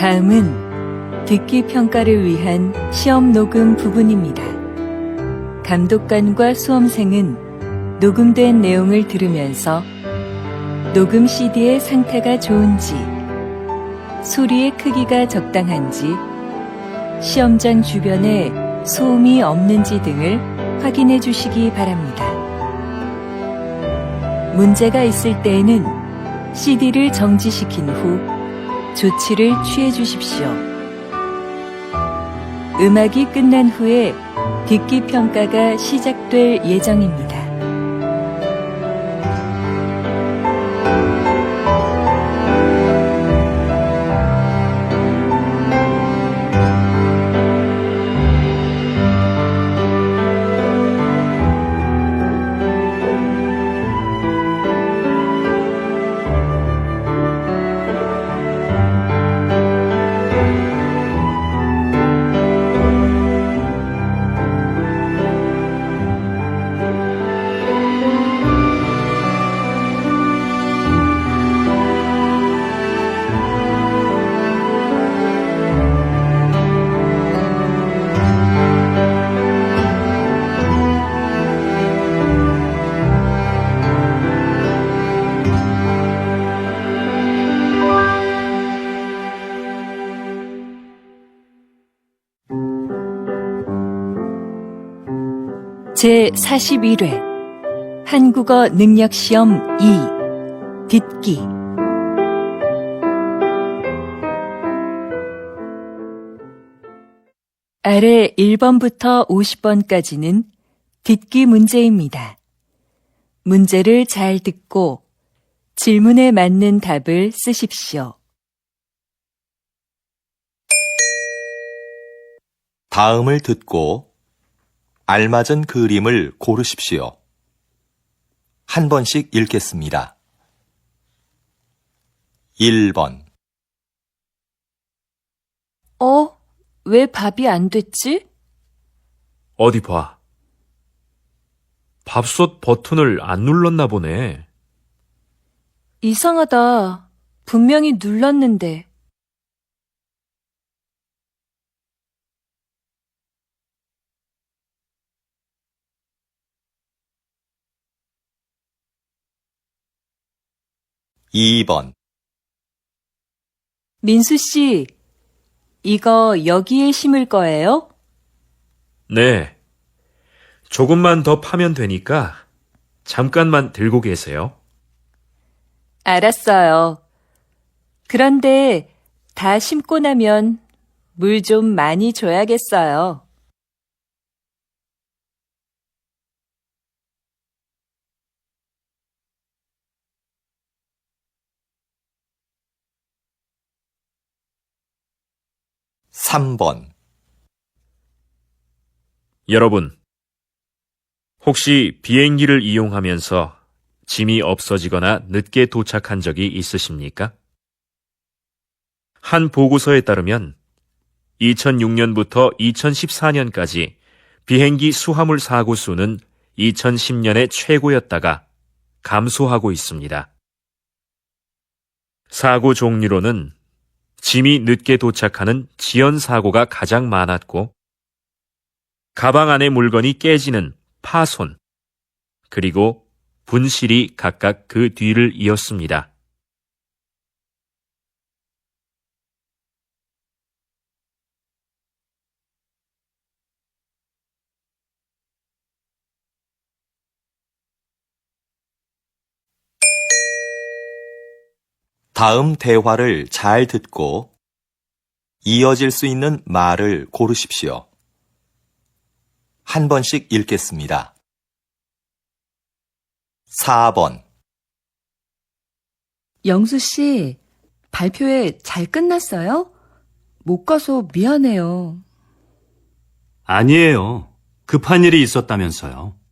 다음은 듣기 평가를 위한 시험 녹음 부분입니다. 감독관과 수험생은 녹음된 내용을 들으면서 녹음 CD의 상태가 좋은지, 소리의 크기가 적당한지, 시험장 주변에 소음이 없는지 등을 확인해 주시기 바랍니다. 문제가 있을 때에는 CD를 정지시킨 후 조치를 취해 주십시오. 음악이 끝난 후에 듣기 평가가 시작될 예정입니다. 제41회 한국어 능력시험 2 듣기 아래 1번부터 50번까지는 듣기 문제입니다. 문제를 잘 듣고 질문에 맞는 답을 쓰십시오. 다음을 듣고 알맞은 그림을 고르십시오. 한 번씩 읽겠습니다. 1번. 왜 밥이 안 됐지? 어디 봐. 밥솥 버튼을 안 눌렀나 보네. 이상하다. 분명히 눌렀는데. 2번. 민수 씨, 이거 여기에 심을 거예요? 네. 조금만 더 파면 되니까 잠깐만 들고 계세요. 알았어요. 그런데 다 심고 나면 물 좀 많이 줘야겠어요. 3번. 여러분, 혹시 비행기를 이용하면서 짐이 없어지거나 늦게 도착한 적이 있으십니까? 한 보고서에 따르면 2006년부터 2014년까지 비행기 수화물 사고 수는 2010년에 최고였다가 감소하고 있습니다. 사고 종류로는 짐이 늦게 도착하는 지연 사고가 가장 많았고, 가방 안의 물건이 깨지는 파손, 그리고 분실이 각각 그 뒤를 이었습니다. 다음 대화를 잘 듣고 이어질 수 있는 말을 고르십시오. 한 번씩 읽겠습니다. 4번. 영수 씨, 발표회 잘 끝났어요? 못 가서 미안해요. 아니에요. 급한 일이 있었다면서요.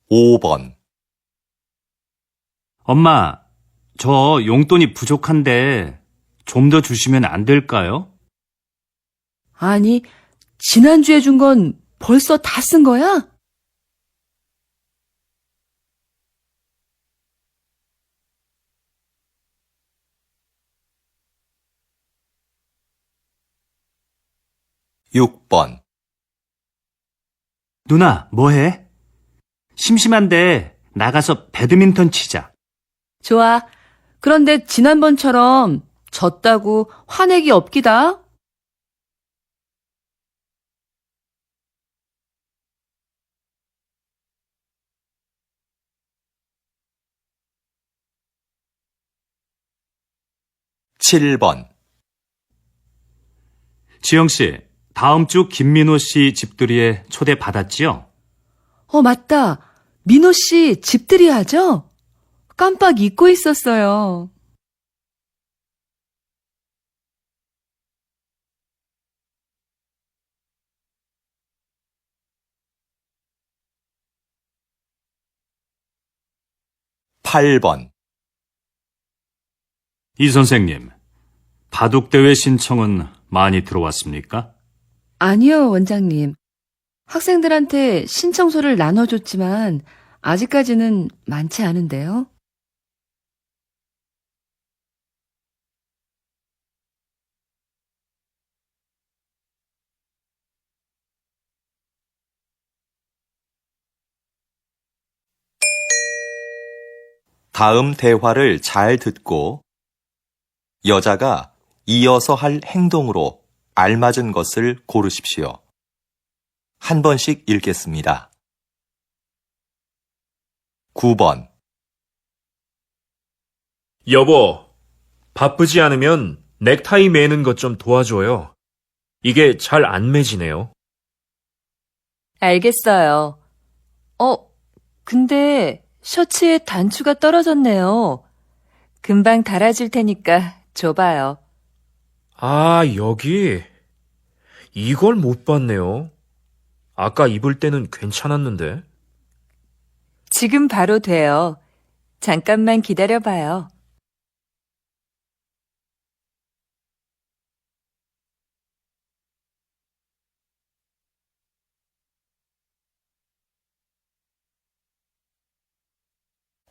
5번. 엄마, 저 용돈이 부족한데 좀 더 주시면 안 될까요? 아니, 지난주에 준 건 벌써 다 쓴 거야? 육 번 누나, 뭐해? 심심한데 나가서 배드민턴 치자. 좋아. 그런데 지난번처럼 졌다고 화내기 없기다. 칠 번 지영 씨, 다음 주 김민호 씨 집들이에 초대 받았지요? 맞다. 민호 씨 집들이 하죠? 깜빡 잊고 있었어요. 팔 번 이 선생님, 바둑대회 신청은 많이 들어왔습니까? 아니요, 원장님. 학생들한테 신청서를 나눠줬지만 아직까지는 많지 않은데요. 다음 대화를 잘 듣고 여자가 이어서 할 행동으로 알맞은 것을 고르십시오. 한 번씩 읽겠습니다. 9번 여보, 바쁘지 않으면 넥타이 매는 것 좀 도와줘요. 이게 잘 안 매지네요. 알겠어요. 근데 셔츠에 단추가 떨어졌네요. 금방 달아줄 테니까 줘봐요. 아, 여기. 이걸 못 봤네요. 아까 입을 때는 괜찮았는데. 지금 바로 돼요. 잠깐만 기다려봐요.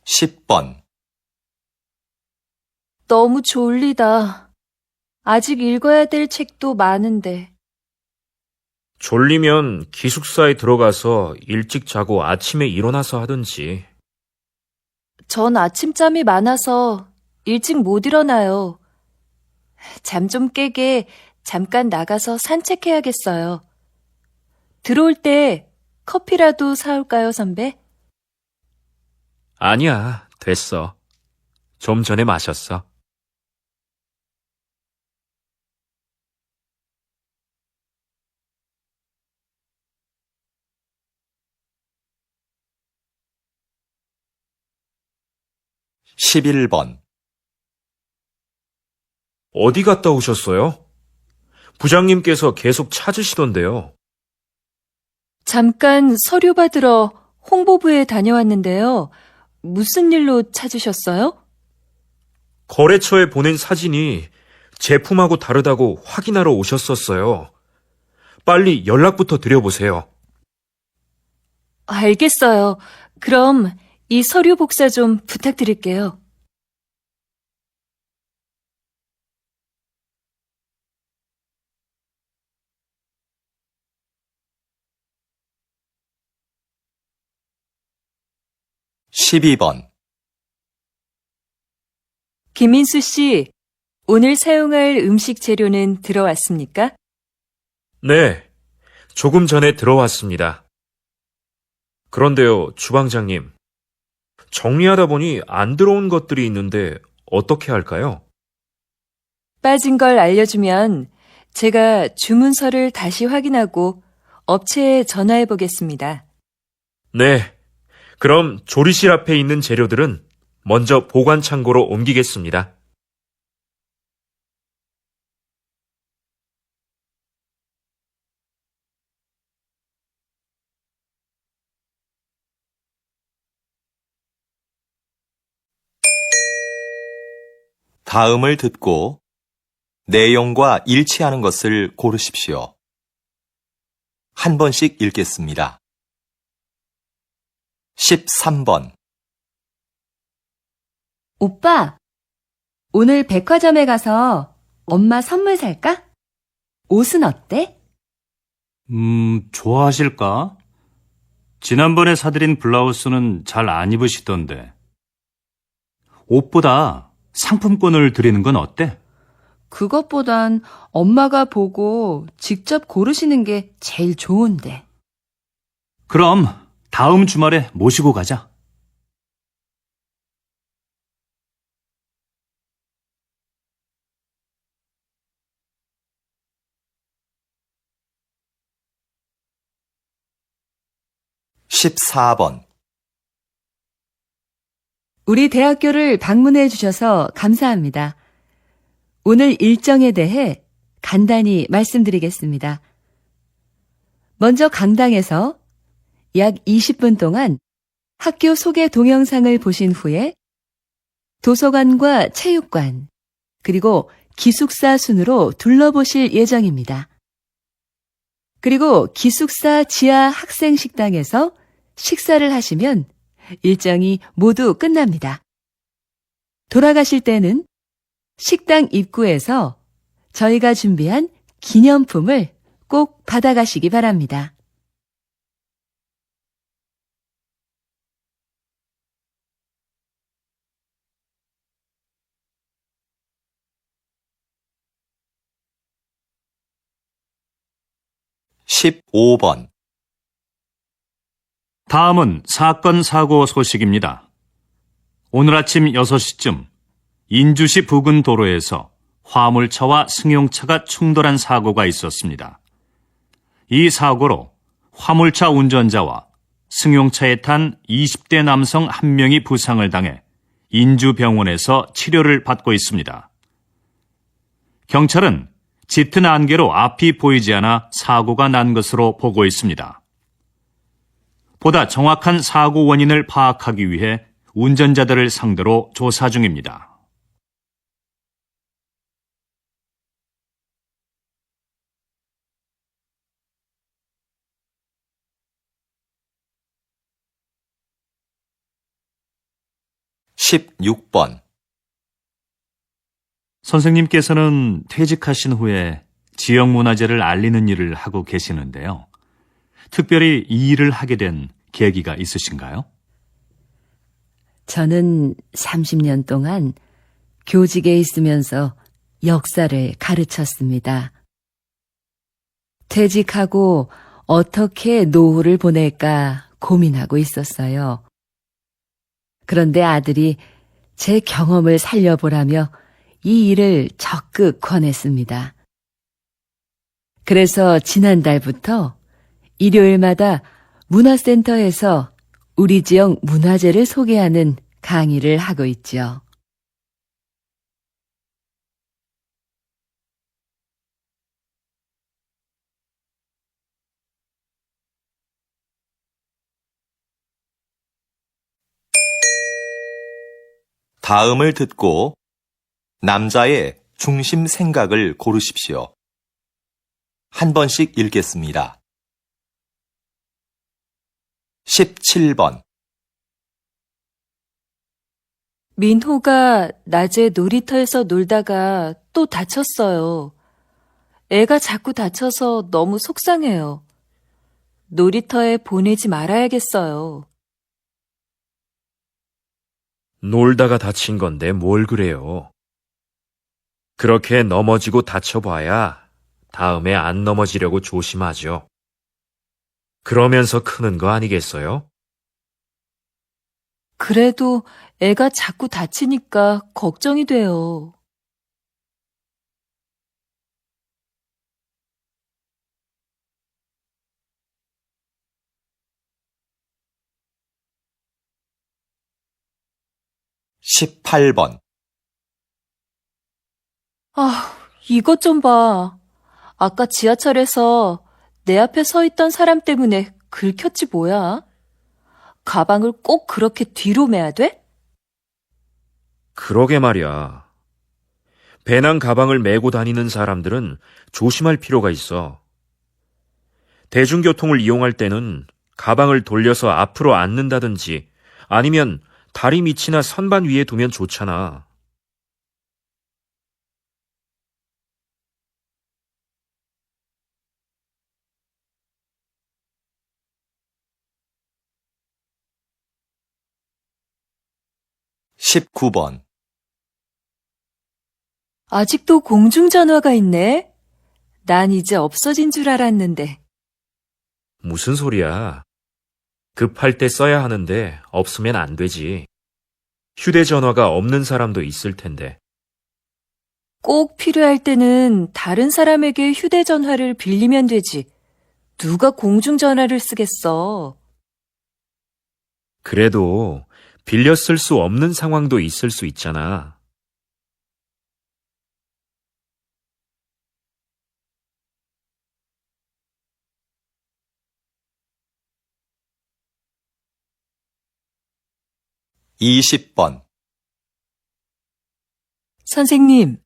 십 번 너무 졸리다. 아직 읽어야 될 책도 많은데. 졸리면 기숙사에 들어가서 일찍 자고 아침에 일어나서 하든지. 전 아침잠이 많아서 일찍 못 일어나요. 잠 좀 깨게 잠깐 나가서 산책해야겠어요. 들어올 때 커피라도 사올까요, 선배? 아니야, 됐어. 좀 전에 마셨어. 십일 번 어디 갔다 오셨어요? 부장님께서 계속 찾으시던데요. 잠깐 서류 받으러 홍보부에 다녀왔는데요. 무슨 일로 찾으셨어요? 거래처에 보낸 사진이 제품하고 다르다고 확인하러 오셨었어요. 빨리 연락부터 드려보세요. 알겠어요. 그럼 이 서류 복사 좀 부탁드릴게요. 십이 번 김민수 씨, 오늘 사용할 음식 재료는 들어왔습니까? 네, 조금 전에 들어왔습니다. 그런데요, 주방장님. 정리하다 보니 안 들어온 것들이 있는데 어떻게 할까요? 빠진 걸 알려주면 제가 주문서를 다시 확인하고 업체에 전화해 보겠습니다. 네, 그럼 조리실 앞에 있는 재료들은 먼저 보관 창고로 옮기겠습니다. 다음을 듣고 내용과 일치하는 것을 고르십시오. 한 번씩 읽겠습니다. 13번, 오빠, 오늘 백화점에 가서 엄마 선물 살까? 옷은 어때? 좋아하실까? 지난번에 사드린 블라우스는 잘 안 입으시던데. 옷보다 상품권을 드리는 건 어때? 그것보단 엄마가 보고 직접 고르시는 게 제일 좋은데. 그럼 다음 주말에 모시고 가자. 십사 번 우리 대학교를 방문해 주셔서 감사합니다. 오늘 일정에 대해 간단히 말씀드리겠습니다. 먼저 강당에서 약 20분 동안 학교 소개 동영상을 보신 후에 도서관과 체육관, 그리고 기숙사 순으로 둘러보실 예정입니다. 그리고 기숙사 지하 학생 식당에서 식사를 하시면 일정이 모두 끝납니다. 돌아가실 때는 식당 입구에서 저희가 준비한 기념품을 꼭 받아가시기 바랍니다. 십오 번 다음은 사건 사고 소식입니다. 오늘 아침 6시쯤 인주시 부근 도로에서 화물차와 승용차가 충돌한 사고가 있었습니다. 이 사고로 화물차 운전자와 승용차에 탄 20대 남성 1명이 부상을 당해 인주병원에서 치료를 받고 있습니다. 경찰은 짙은 안개로 앞이 보이지 않아 사고가 난 것으로 보고 있습니다. 보다 정확한 사고 원인을 파악하기 위해 운전자들을 상대로 조사 중입니다. 십육 번 선생님께서는 퇴직하신 후에 지역문화재를 알리는 일을 하고 계시는데요. 특별히 이 일을 하게 된 계기가 있으신가요? 저는 30년 동안 교직에 있으면서 역사를 가르쳤습니다. 퇴직하고 어떻게 노후를 보낼까 고민하고 있었어요. 그런데 아들이 제 경험을 살려보라며 이 일을 적극 권했습니다. 그래서 지난달부터 일요일마다 문화센터에서 우리 지역 문화재를 소개하는 강의를 하고 있죠. 다음을 듣고 남자의 중심 생각을 고르십시오. 한 번씩 읽겠습니다. 17번 민호가 낮에 놀이터에서 놀다가 또 다쳤어요. 애가 자꾸 다쳐서 너무 속상해요. 놀이터에 보내지 말아야겠어요. 놀다가 다친 건데 뭘 그래요. 그렇게 넘어지고 다쳐봐야 다음에 안 넘어지려고 조심하죠. 그러면서 크는 거 아니겠어요? 그래도 애가 자꾸 다치니까 걱정이 돼요. 십팔 번 이것 좀 봐. 아까 지하철에서 내 앞에 서 있던 사람 때문에 긁혔지 뭐야? 가방을 꼭 그렇게 뒤로 매야 돼? 그러게 말이야. 배낭 가방을 메고 다니는 사람들은 조심할 필요가 있어. 대중교통을 이용할 때는 가방을 돌려서 앞으로 앉는다든지 아니면 다리 밑이나 선반 위에 두면 좋잖아. 십구 번 아직도 공중전화가 있네? 난 이제 없어진 줄 알았는데. 무슨 소리야? 급할 때 써야 하는데 없으면 안 되지. 휴대전화가 없는 사람도 있을 텐데. 꼭 필요할 때는 다른 사람에게 휴대전화를 빌리면 되지. 누가 공중전화를 쓰겠어? 그래도 빌려 쓸 수 없는 상황도 있을 수 있잖아. 이십 번 선생님,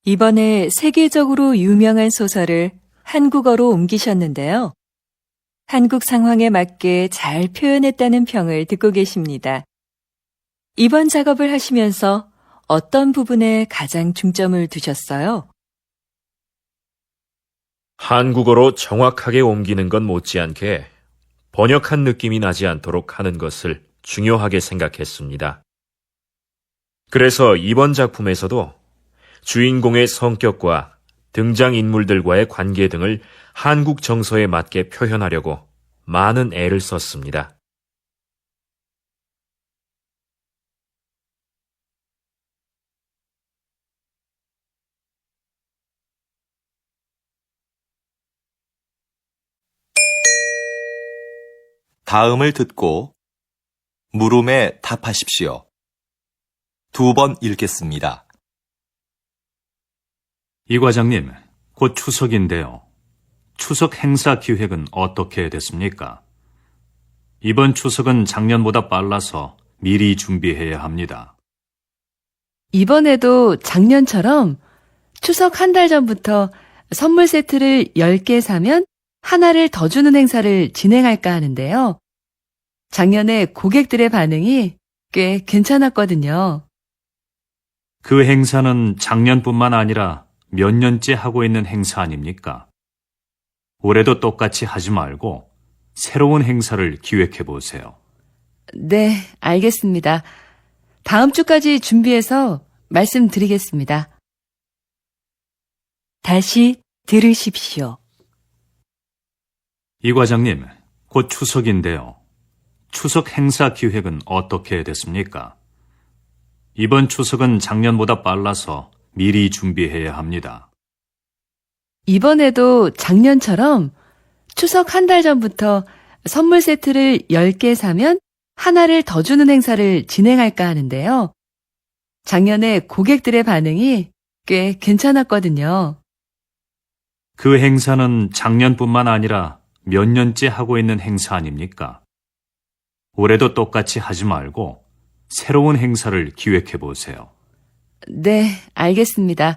이번에 세계적으로 유명한 소설을 한국어로 옮기셨는데요. 한국 상황에 맞게 잘 표현했다는 평을 듣고 계십니다. 이번 작업을 하시면서 어떤 부분에 가장 중점을 두셨어요? 한국어로 정확하게 옮기는 건 못지않게 번역한 느낌이 나지 않도록 하는 것을 중요하게 생각했습니다. 그래서 이번 작품에서도 주인공의 성격과 등장인물들과의 관계 등을 한국 정서에 맞게 표현하려고 많은 애를 썼습니다. 다음을 듣고 물음에 답하십시오. 두 번 읽겠습니다. 이 과장님, 곧 추석인데요. 추석 행사 기획은 어떻게 됐습니까? 이번 추석은 작년보다 빨라서 미리 준비해야 합니다. 이번에도 작년처럼 추석 한 달 전부터 선물 세트를 10개 사면 하나를 더 주는 행사를 진행할까 하는데요. 작년에 고객들의 반응이 꽤 괜찮았거든요. 그 행사는 작년뿐만 아니라 몇 년째 하고 있는 행사 아닙니까? 올해도 똑같이 하지 말고 새로운 행사를 기획해 보세요. 네, 알겠습니다. 다음 주까지 준비해서 말씀드리겠습니다. 다시 들으십시오. 이 과장님, 곧 추석인데요. 추석 행사 기획은 어떻게 됐습니까? 이번 추석은 작년보다 빨라서 미리 준비해야 합니다. 이번에도 작년처럼 추석 한 달 전부터 선물 세트를 10개 사면 하나를 더 주는 행사를 진행할까 하는데요. 작년에 고객들의 반응이 꽤 괜찮았거든요. 그 행사는 작년뿐만 아니라 몇 년째 하고 있는 행사 아닙니까? 올해도 똑같이 하지 말고 새로운 행사를 기획해 보세요. 네, 알겠습니다.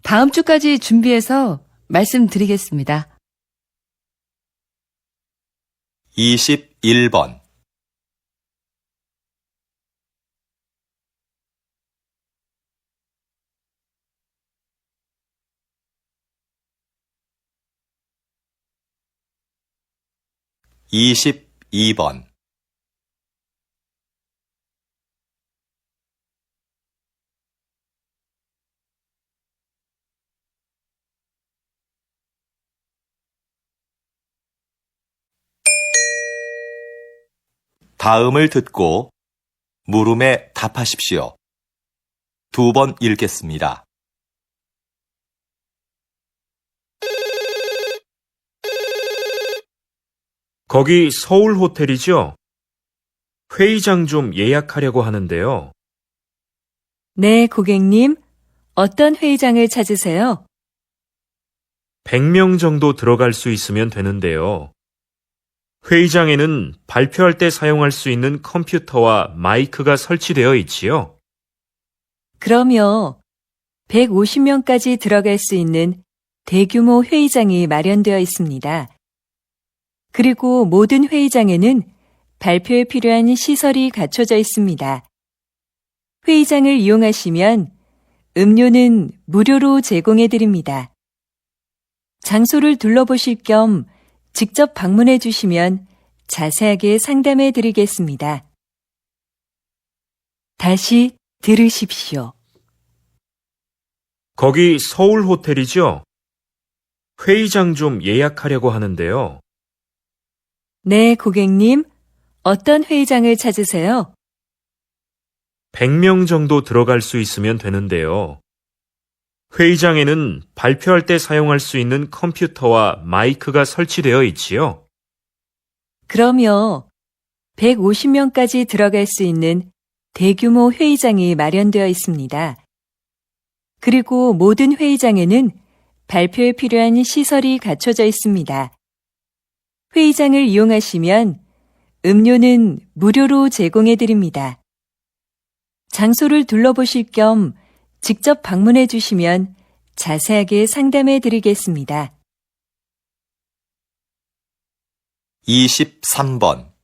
다음 주까지 준비해서 말씀드리겠습니다. 21번 (22번) 다음을 듣고 물음에 답하십시오. 두 번 읽겠습니다. 거기 서울 호텔이죠? 회의장 좀 예약하려고 하는데요. 네, 고객님. 어떤 회의장을 찾으세요? 100명 정도 들어갈 수 있으면 되는데요. 회의장에는 발표할 때 사용할 수 있는 컴퓨터와 마이크가 설치되어 있지요. 그럼요. 150명까지 들어갈 수 있는 대규모 회의장이 마련되어 있습니다. 그리고 모든 회의장에는 발표에 필요한 시설이 갖춰져 있습니다. 회의장을 이용하시면 음료는 무료로 제공해 드립니다. 장소를 둘러보실 겸 직접 방문해 주시면 자세하게 상담해 드리겠습니다. 다시 들으십시오. 거기 서울 호텔이죠? 회의장 좀 예약하려고 하는데요. 네, 고객님. 어떤 회의장을 찾으세요? 100명 정도 들어갈 수 있으면 되는데요. 회의장에는 발표할 때 사용할 수 있는 컴퓨터와 마이크가 설치되어 있지요. 그럼요. 150명까지 들어갈 수 있는 대규모 회의장이 마련되어 있습니다. 그리고 모든 회의장에는 발표에 필요한 시설이 갖춰져 있습니다. 회의장을 이용하시면 음료는 무료로 제공해 드립니다. 장소를 둘러보실 겸 직접 방문해 주시면 자세하게 상담해 드리겠습니다. 23번.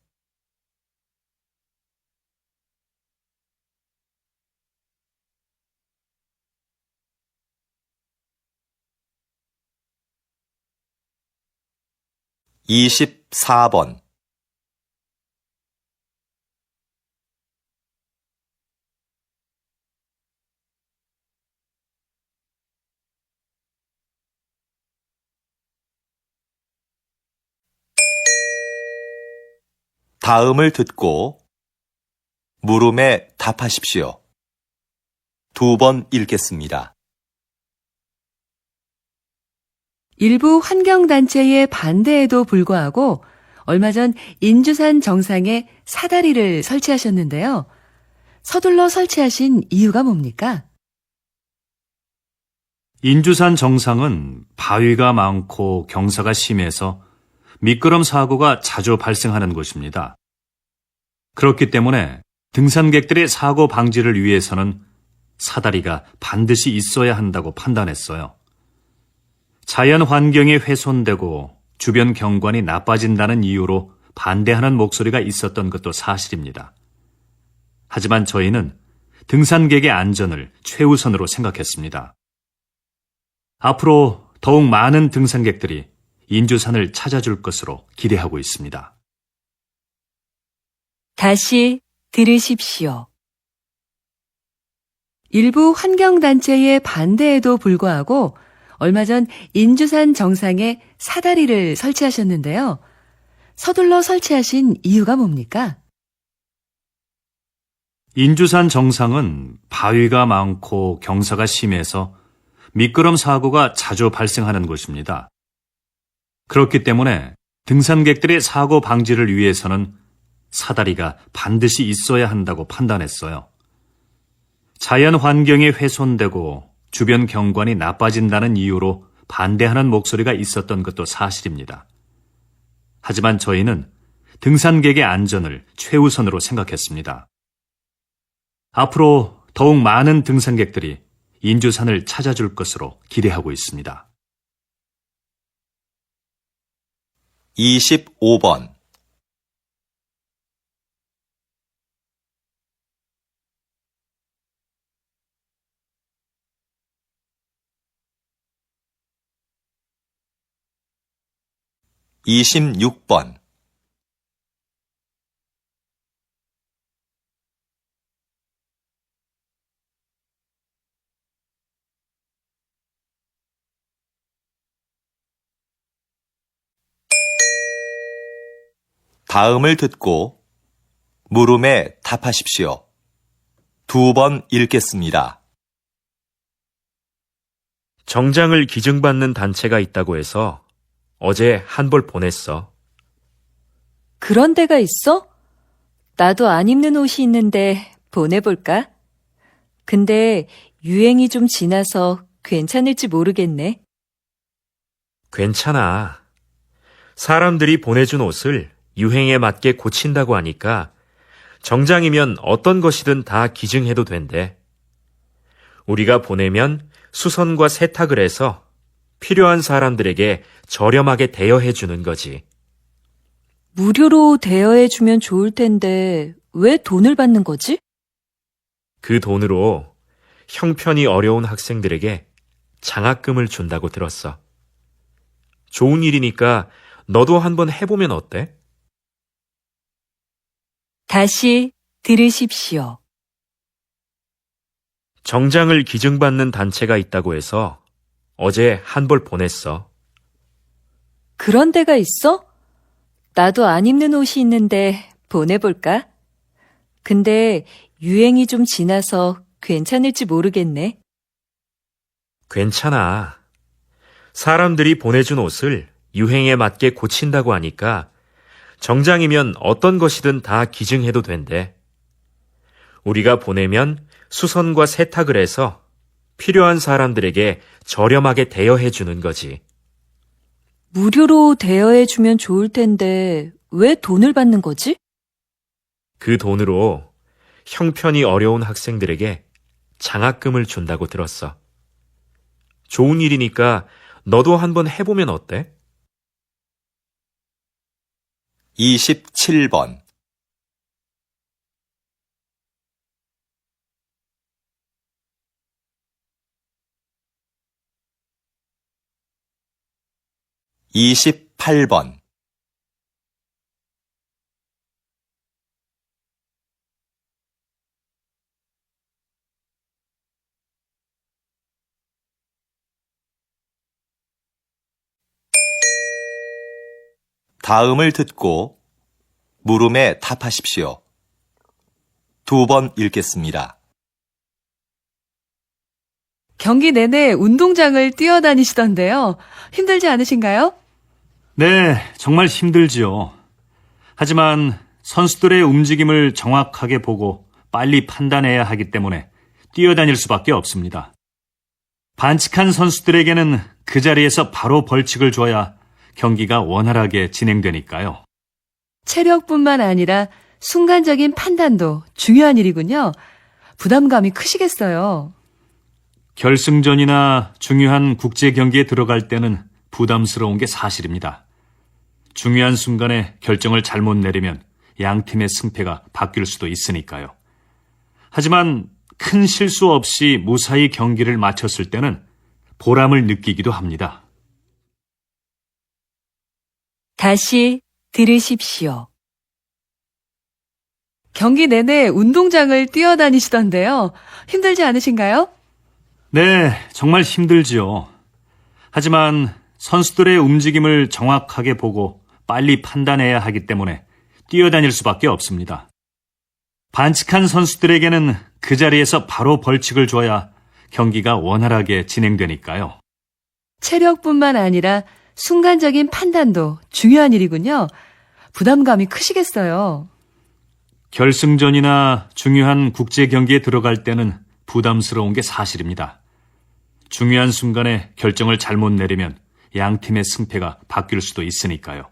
(24번) 다음을 듣고 물음에 답하십시오. 2번 읽겠습니다. 일부 환경단체의 반대에도 불구하고 얼마 전 인주산 정상에 사다리를 설치하셨는데요. 서둘러 설치하신 이유가 뭡니까? 인주산 정상은 바위가 많고 경사가 심해서 미끄럼 사고가 자주 발생하는 곳입니다. 그렇기 때문에 등산객들의 사고 방지를 위해서는 사다리가 반드시 있어야 한다고 판단했어요. 자연 환경이 훼손되고 주변 경관이 나빠진다는 이유로 반대하는 목소리가 있었던 것도 사실입니다. 하지만 저희는 등산객의 안전을 최우선으로 생각했습니다. 앞으로 더욱 많은 등산객들이 인주산을 찾아줄 것으로 기대하고 있습니다. 다시 들으십시오. 일부 환경단체의 반대에도 불구하고 얼마 전 인주산 정상에 사다리를 설치하셨는데요. 서둘러 설치하신 이유가 뭡니까? 인주산 정상은 바위가 많고 경사가 심해서 미끄럼 사고가 자주 발생하는 곳입니다. 그렇기 때문에 등산객들의 사고 방지를 위해서는 사다리가 반드시 있어야 한다고 판단했어요. 자연 환경이 훼손되고 주변 경관이 나빠진다는 이유로 반대하는 목소리가 있었던 것도 사실입니다. 하지만 저희는 등산객의 안전을 최우선으로 생각했습니다. 앞으로 더욱 많은 등산객들이 인주산을 찾아줄 것으로 기대하고 있습니다. 25번. (26번) 다음을 듣고 물음에 답하십시오. 2번 읽겠습니다. 정장을 기증받는 단체가 있다고 해서 어제 한 벌 보냈어. 그런 데가 있어? 나도 안 입는 옷이 있는데 보내볼까? 근데 유행이 좀 지나서 괜찮을지 모르겠네. 괜찮아. 사람들이 보내준 옷을 유행에 맞게 고친다고 하니까 정장이면 어떤 것이든 다 기증해도 된대. 우리가 보내면 수선과 세탁을 해서 필요한 사람들에게 저렴하게 대여해 주는 거지. 무료로 대여해주면 좋을 텐데 왜 돈을 받는 거지? 그 돈으로 형편이 어려운 학생들에게 장학금을 준다고 들었어. 좋은 일이니까 너도 한번 해보면 어때? 다시 들으십시오. 정장을 기증받는 단체가 있다고 해서 어제 한 벌 보냈어. 그런 데가 있어? 나도 안 입는 옷이 있는데 보내볼까? 근데 유행이 좀 지나서 괜찮을지 모르겠네. 괜찮아. 사람들이 보내준 옷을 유행에 맞게 고친다고 하니까 정장이면 어떤 것이든 다 기증해도 된대. 우리가 보내면 수선과 세탁을 해서 필요한 사람들에게 저렴하게 대여해 주는 거지. 무료로 대여해주면 좋을 텐데 왜 돈을 받는 거지? 그 돈으로 형편이 어려운 학생들에게 장학금을 준다고 들었어. 좋은 일이니까 너도 한번 해보면 어때? 27번. 28번. 다음을 듣고 물음에 답하십시오. 2번 읽겠습니다. 경기 내내 운동장을 뛰어다니시던데요. 힘들지 않으신가요? 네, 정말 힘들지요. 하지만 선수들의 움직임을 정확하게 보고 빨리 판단해야 하기 때문에 뛰어다닐 수밖에 없습니다. 반칙한 선수들에게는 그 자리에서 바로 벌칙을 줘야 경기가 원활하게 진행되니까요. 체력뿐만 아니라 순간적인 판단도 중요한 일이군요. 부담감이 크시겠어요. 결승전이나 중요한 국제 경기에 들어갈 때는 부담스러운 게 사실입니다. 중요한 순간에 결정을 잘못 내리면 양 팀의 승패가 바뀔 수도 있으니까요. 하지만 큰 실수 없이 무사히 경기를 마쳤을 때는 보람을 느끼기도 합니다. 다시 들으십시오. 경기 내내 운동장을 뛰어다니시던데요. 힘들지 않으신가요? 네, 정말 힘들지요. 하지만 선수들의 움직임을 정확하게 보고 빨리 판단해야 하기 때문에 뛰어다닐 수밖에 없습니다. 반칙한 선수들에게는 그 자리에서 바로 벌칙을 줘야 경기가 원활하게 진행되니까요. 체력뿐만 아니라 순간적인 판단도 중요한 일이군요. 부담감이 크시겠어요. 결승전이나 중요한 국제 경기에 들어갈 때는 부담스러운 게 사실입니다. 중요한 순간에 결정을 잘못 내리면 양 팀의 승패가 바뀔 수도 있으니까요.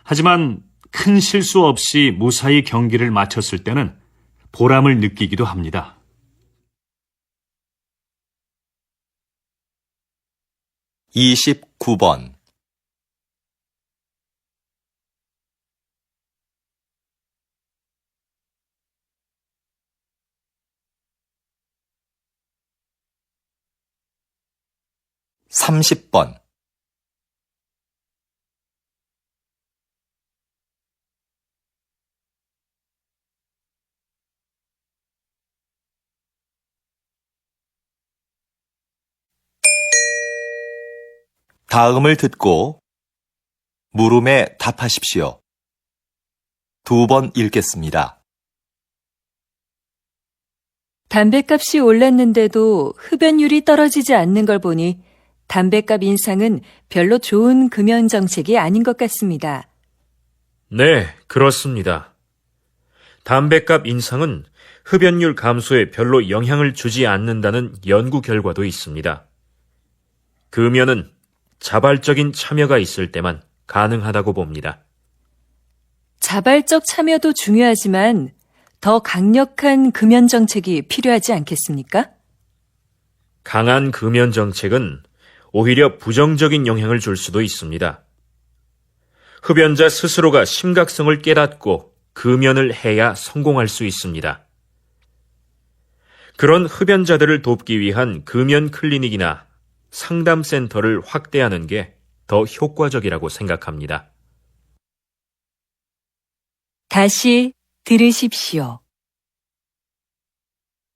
하지만 큰 실수 없이 무사히 경기를 마쳤을 때는 보람을 느끼기도 합니다. 29번. 30번. '다음을 듣고 물음에 답하십시오. 2번 읽겠습니다. 담뱃값이 올랐는데도 흡연율이 떨어지지 않는 걸 보니 담뱃값 인상은 별로 좋은 금연 정책이 아닌 것 같습니다. 네, 그렇습니다. 담뱃값 인상은 흡연율 감소에 별로 영향을 주지 않는다는 연구 결과도 있습니다. 금연은 자발적인 참여가 있을 때만 가능하다고 봅니다. 자발적 참여도 중요하지만 더 강력한 금연 정책이 필요하지 않겠습니까? 강한 금연 정책은 오히려 부정적인 영향을 줄 수도 있습니다. 흡연자 스스로가 심각성을 깨닫고 금연을 해야 성공할 수 있습니다. 그런 흡연자들을 돕기 위한 금연 클리닉이나 상담센터를 확대하는 게 더 효과적이라고 생각합니다. 다시 들으십시오.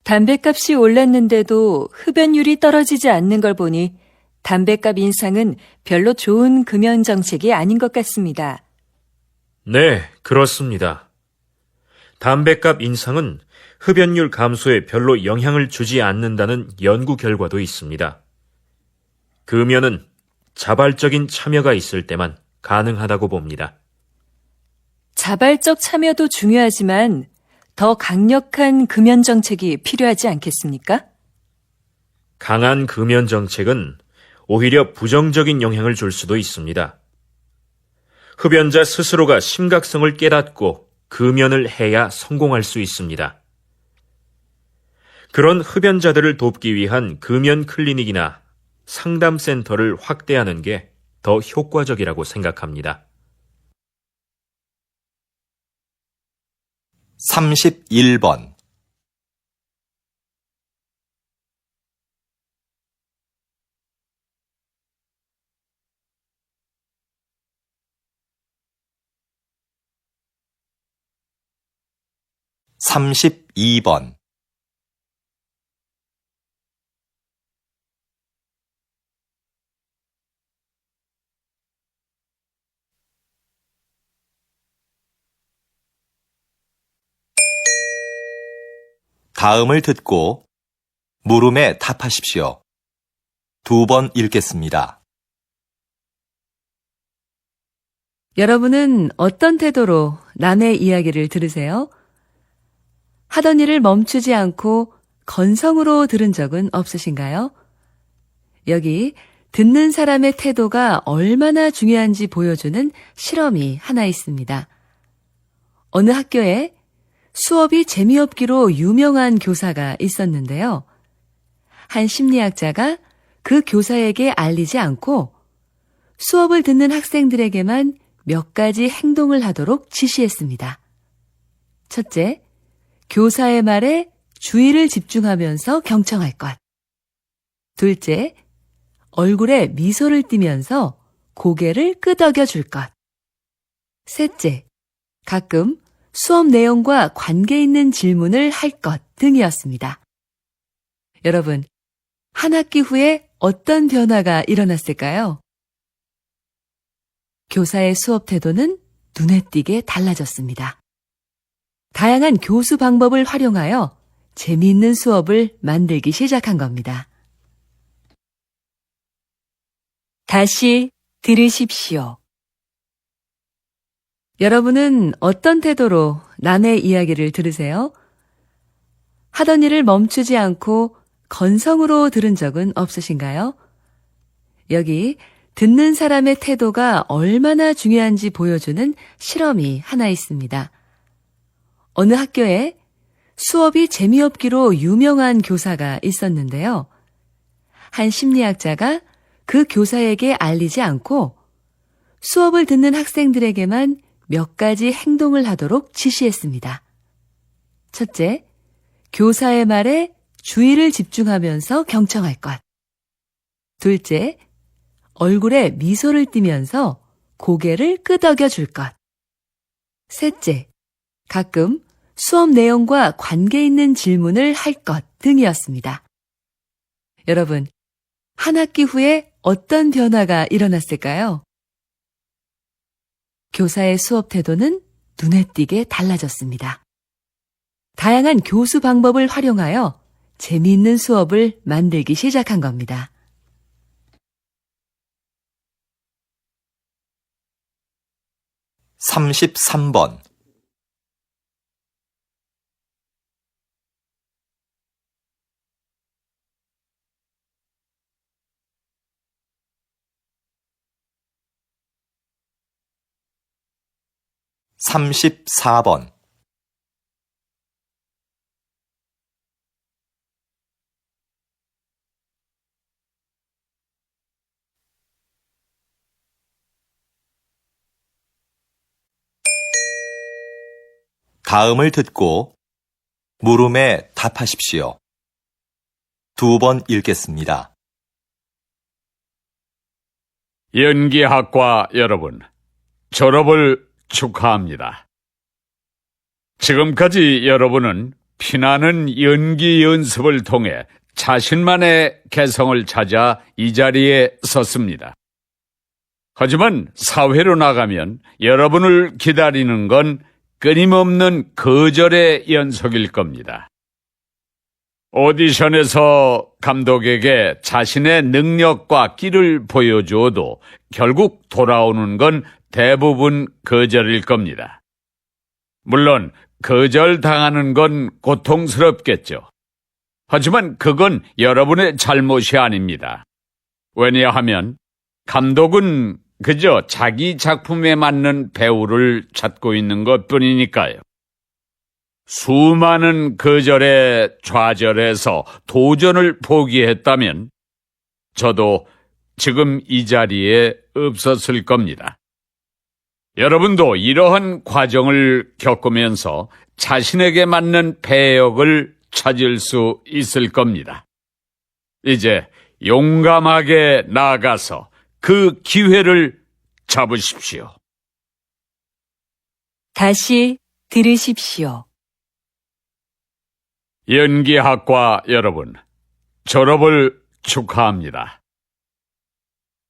담뱃값이 올랐는데도 흡연율이 떨어지지 않는 걸 보니 담뱃값 인상은 별로 좋은 금연 정책이 아닌 것 같습니다. 네, 그렇습니다. 담뱃값 인상은 흡연율 감소에 별로 영향을 주지 않는다는 연구 결과도 있습니다. 금연은 자발적인 참여가 있을 때만 가능하다고 봅니다. 자발적 참여도 중요하지만 더 강력한 금연 정책이 필요하지 않겠습니까? 강한 금연 정책은 오히려 부정적인 영향을 줄 수도 있습니다. 흡연자 스스로가 심각성을 깨닫고 금연을 해야 성공할 수 있습니다. 그런 흡연자들을 돕기 위한 금연 클리닉이나 상담센터를 확대하는 게 더 효과적이라고 생각합니다. 31번 32번 다음을 듣고 물음에 답하십시오. 2번 읽겠습니다. 여러분은 어떤 태도로 남의 이야기를 들으세요? 하던 일을 멈추지 않고 건성으로 들은 적은 없으신가요? 여기 듣는 사람의 태도가 얼마나 중요한지 보여주는 실험이 하나 있습니다. 어느 학교에 수업이 재미없기로 유명한 교사가 있었는데요. 한 심리학자가 그 교사에게 알리지 않고 수업을 듣는 학생들에게만 몇 가지 행동을 하도록 지시했습니다. 첫째, 교사의 말에 주의를 집중하면서 경청할 것. 둘째, 얼굴에 미소를 띠면서 고개를 끄덕여 줄 것. 셋째, 가끔 수업 내용과 관계 있는 질문을 할 것 등이었습니다. 여러분, 한 학기 후에 어떤 변화가 일어났을까요? 교사의 수업 태도는 눈에 띄게 달라졌습니다. 다양한 교수 방법을 활용하여 재미있는 수업을 만들기 시작한 겁니다. 다시 들으십시오. 여러분은 어떤 태도로 남의 이야기를 들으세요? 하던 일을 멈추지 않고 건성으로 들은 적은 없으신가요? 여기 듣는 사람의 태도가 얼마나 중요한지 보여주는 실험이 하나 있습니다. 어느 학교에 수업이 재미없기로 유명한 교사가 있었는데요. 한 심리학자가 그 교사에게 알리지 않고 수업을 듣는 학생들에게만 몇 가지 행동을 하도록 지시했습니다. 첫째, 교사의 말에 주의를 집중하면서 경청할 것. 둘째, 얼굴에 미소를 띠면서 고개를 끄덕여 줄 것. 셋째, 가끔 수업 내용과 관계 있는 질문을 할 것 등이었습니다. 여러분, 한 학기 후에 어떤 변화가 일어났을까요? 교사의 수업 태도는 눈에 띄게 달라졌습니다. 다양한 교수 방법을 활용하여 재미있는 수업을 만들기 시작한 겁니다. 33번 34번 다음을 듣고 물음에 답하십시오. 2번 읽겠습니다. 연기학과 여러분, 졸업을 축하합니다. 지금까지 여러분은 피나는 연기 연습을 통해 자신만의 개성을 찾아 이 자리에 섰습니다. 하지만 사회로 나가면 여러분을 기다리는 건 끊임없는 거절의 연속일 겁니다. 오디션에서 감독에게 자신의 능력과 끼를 보여주어도 결국 돌아오는 건 대부분 거절일 겁니다. 물론 거절당하는 건 고통스럽겠죠. 하지만 그건 여러분의 잘못이 아닙니다. 왜냐하면 감독은 그저 자기 작품에 맞는 배우를 찾고 있는 것뿐이니까요. 수많은 거절에 좌절해서 도전을 포기했다면 저도 지금 이 자리에 없었을 겁니다. 여러분도 이러한 과정을 겪으면서 자신에게 맞는 배역을 찾을 수 있을 겁니다. 이제 용감하게 나아가서 그 기회를 잡으십시오. 다시 들으십시오. 연기학과 여러분, 졸업을 축하합니다.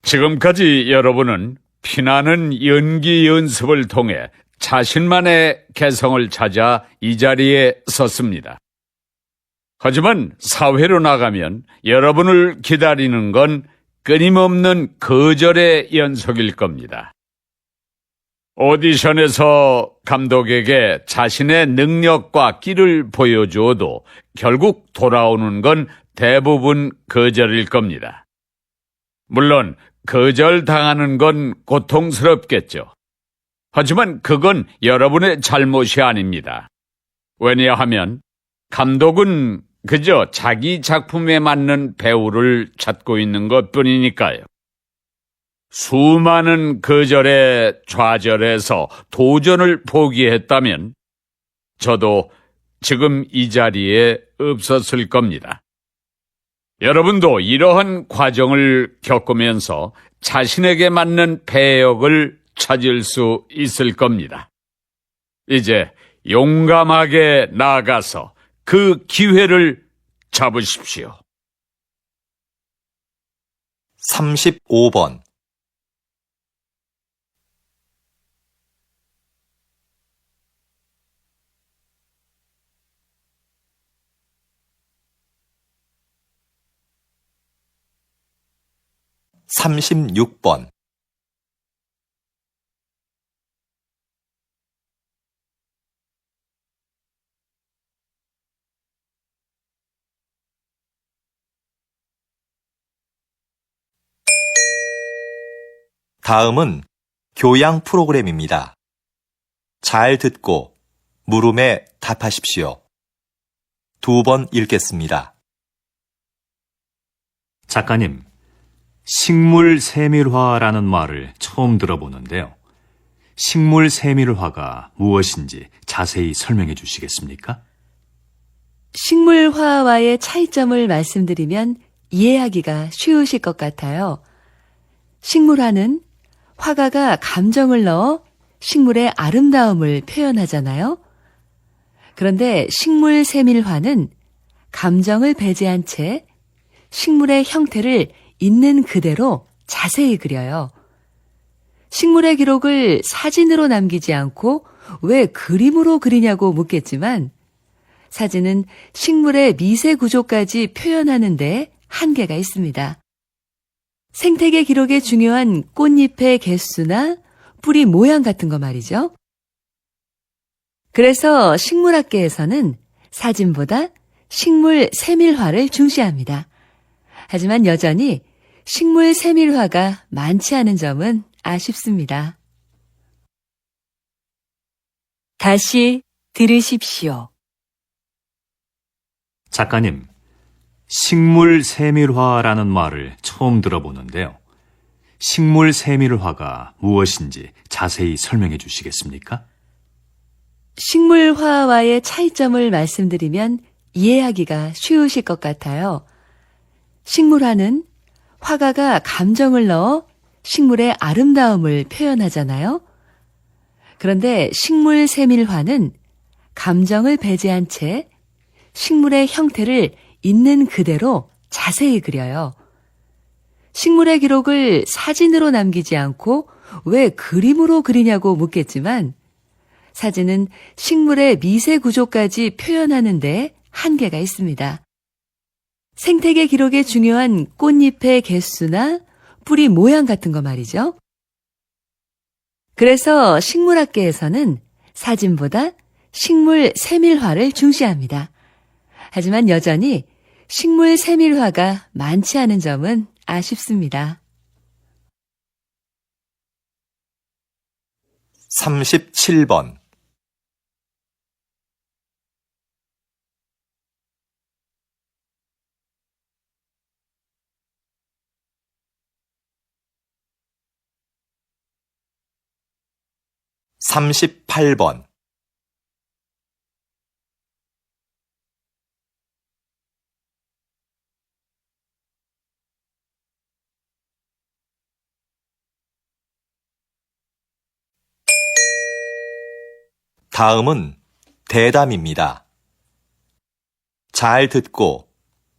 지금까지 여러분은 피나는 연기 연습을 통해 자신만의 개성을 찾아 이 자리에 섰습니다. 하지만 사회로 나가면 여러분을 기다리는 건 끊임없는 거절의 연속일 겁니다. 오디션에서 감독에게 자신의 능력과 끼를 보여주어도 결국 돌아오는 건 대부분 거절일 겁니다. 물론 거절당하는 건 고통스럽겠죠. 하지만 그건 여러분의 잘못이 아닙니다. 왜냐하면 감독은 그저 자기 작품에 맞는 배우를 찾고 있는 것뿐이니까요. 수많은 거절에 좌절해서 도전을 포기했다면 저도 지금 이 자리에 없었을 겁니다. 여러분도 이러한 과정을 겪으면서 자신에게 맞는 배역을 찾을 수 있을 겁니다. 이제 용감하게 나아가서 그 기회를 잡으십시오. 35번 (36번) 다음은 교양 프로그램입니다. 잘 듣고 물음에 답하십시오. 2번 읽겠습니다. 작가님, 식물 세밀화라는 말을 처음 들어보는데요. 식물 세밀화가 무엇인지 자세히 설명해 주시겠습니까? 식물화와의 차이점을 말씀드리면 이해하기가 쉬우실 것 같아요. 식물화는 화가가 감정을 넣어 식물의 아름다움을 표현하잖아요. 그런데 식물 세밀화는 감정을 배제한 채 식물의 형태를 있는 그대로 자세히 그려요. 식물의 기록을 사진으로 남기지 않고 왜 그림으로 그리냐고 묻겠지만 사진은 식물의 미세 구조까지 표현하는 데 한계가 있습니다. 생태계 기록에 중요한 꽃잎의 개수나 뿌리 모양 같은 거 말이죠. 그래서 식물학계에서는 사진보다 식물 세밀화를 중시합니다. 하지만 여전히 식물 세밀화가 많지 않은 점은 아쉽습니다. 다시 들으십시오. 작가님, 식물 세밀화라는 말을 처음 들어보는데요. 식물 세밀화가 무엇인지 자세히 설명해 주시겠습니까? 식물화와의 차이점을 말씀드리면 이해하기가 쉬우실 것 같아요. 식물화는 화가가 감정을 넣어 식물의 아름다움을 표현하잖아요. 그런데 식물 세밀화는 감정을 배제한 채 식물의 형태를 있는 그대로 자세히 그려요. 식물의 기록을 사진으로 남기지 않고 왜 그림으로 그리냐고 묻겠지만 사진은 식물의 미세 구조까지 표현하는 데 한계가 있습니다. 생태계 기록에 중요한 꽃잎의 개수나 뿌리 모양 같은 거 말이죠. 그래서 식물학계에서는 사진보다 식물 세밀화를 중시합니다. 하지만 여전히 식물 세밀화가 많지 않은 점은 아쉽습니다. 37번. 38번. 다음은 대담입니다. 잘 듣고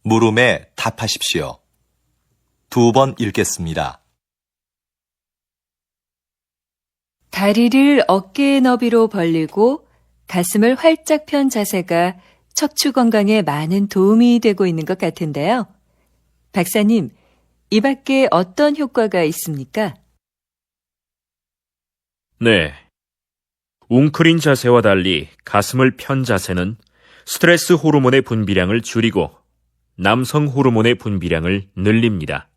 물음에 답하십시오. 2번 읽겠습니다. 다리를 어깨의 너비로 벌리고 가슴을 활짝 편 자세가 척추 건강에 많은 도움이 되고 있는 것 같은데요. 박사님, 이 밖에 어떤 효과가 있습니까? 네. 웅크린 자세와 달리 가슴을 편 자세는 스트레스 호르몬의 분비량을 줄이고 남성 호르몬의 분비량을 늘립니다.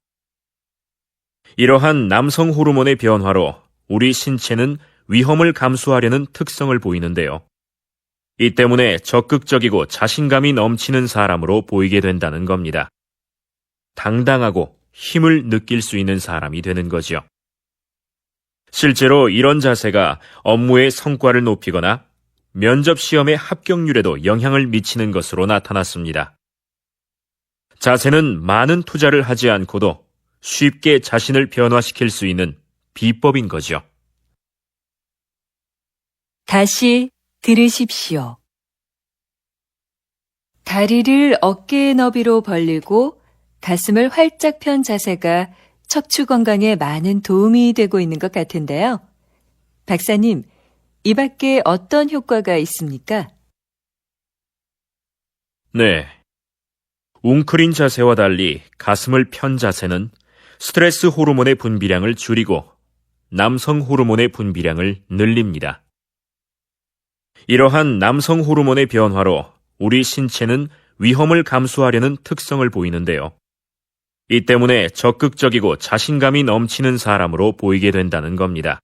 이러한 남성 호르몬의 변화로 우리 신체는 위험을 감수하려는 특성을 보이는데요. 이 때문에 적극적이고 자신감이 넘치는 사람으로 보이게 된다는 겁니다. 당당하고 힘을 느낄 수 있는 사람이 되는 거죠. 실제로 이런 자세가 업무의 성과를 높이거나 면접 시험의 합격률에도 영향을 미치는 것으로 나타났습니다. 자세는 많은 투자를 하지 않고도 쉽게 자신을 변화시킬 수 있는 비법인 거죠. 다시 들으십시오. 다리를 어깨의 너비로 벌리고 가슴을 활짝 편 자세가 척추 건강에 많은 도움이 되고 있는 것 같은데요. 박사님, 이 밖에 어떤 효과가 있습니까? 네. 웅크린 자세와 달리 가슴을 편 자세는 스트레스 호르몬의 분비량을 줄이고 남성 호르몬의 분비량을 늘립니다. 이러한 남성 호르몬의 변화로 우리 신체는 위험을 감수하려는 특성을 보이는데요. 이 때문에 적극적이고 자신감이 넘치는 사람으로 보이게 된다는 겁니다.